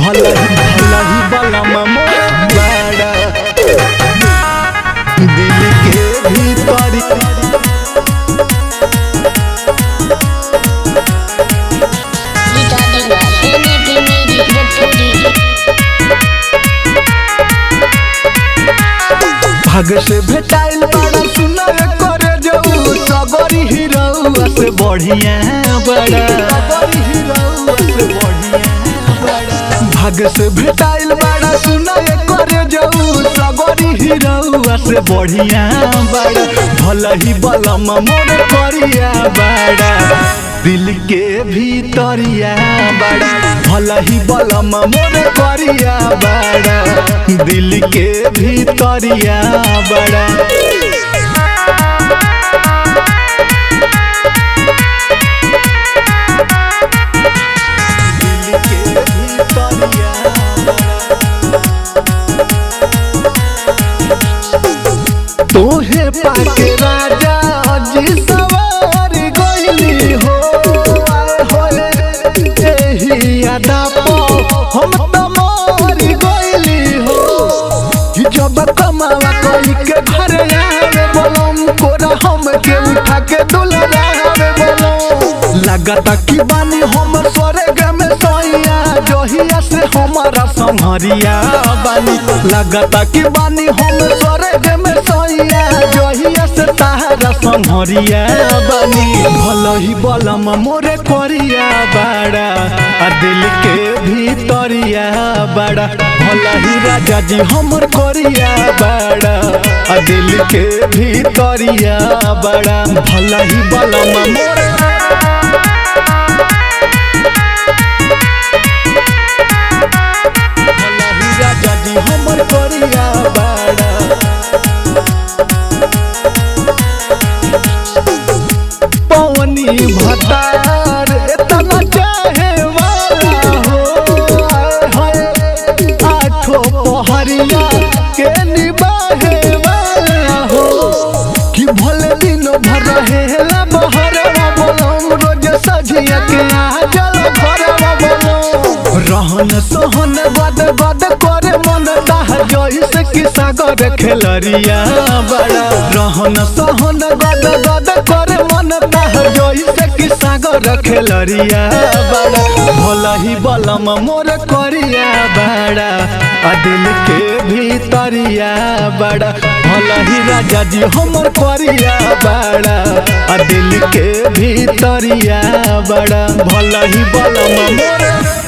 भला ही बलम मोर बड़ा दिल के भीतर भाग से भेटाइल बड़ा सुनर करे जाऊ सबरी हीरोआ से बढ़िया बड़ा भाग से भेटाइल बड़ा सुनर करे जाऊ सबरी हीरोआ से बढ़िया बड़ा भला ही बलम मोर करिया बड़ा दिल के भीतरिया बड़ा भला ही बलम मोर करिया बड़ा दिल के भीतरिया बड़ा दिल के भीतरिया तोहे पाके राजा जी सवार गइली हो यादा हम तमार गइली हो जब कमावा कोई के घर आवे बोलम कोरा हम के उठा के दुलरावे बोलम लगता कि बानी हम स्वर्ग में सोइया जहिया से हमारा संहरिया बानी लगता कि बानी हम स्वर्ग में सोइया जहिया से तारा संहरिया बानी भला ही बलम मोरे करिया बड़ा दिल के भीतरिया बड़ा भला ही राजा जी हमर करिया बड़ा दिल के भीतरिया बड़ा भला ही बलम मोरे भला ही राजा जी हमर करिया बड़ा पवनी भतार इतना चाहे वाला हो आठो पहरिया के निबाहे वाला हो कि भले दिन भर रहेला बहरवा बोलम रोज सझिया के आ जल घरवा बोलम रहन सहन गद गद करे मन दाह जइसे कि सागर खेलरिया बड़ा रहन सहन गद गद करे मन दाह जइसे कि सागर खेलरिया बड़ा भला ही बलम मोर करिया बड़ा दिल के भीतरिया बड़ा भला ही राजा जी हमर करिया बड़ा दिल के भीतरिया बड़ा भला ही बलम मोर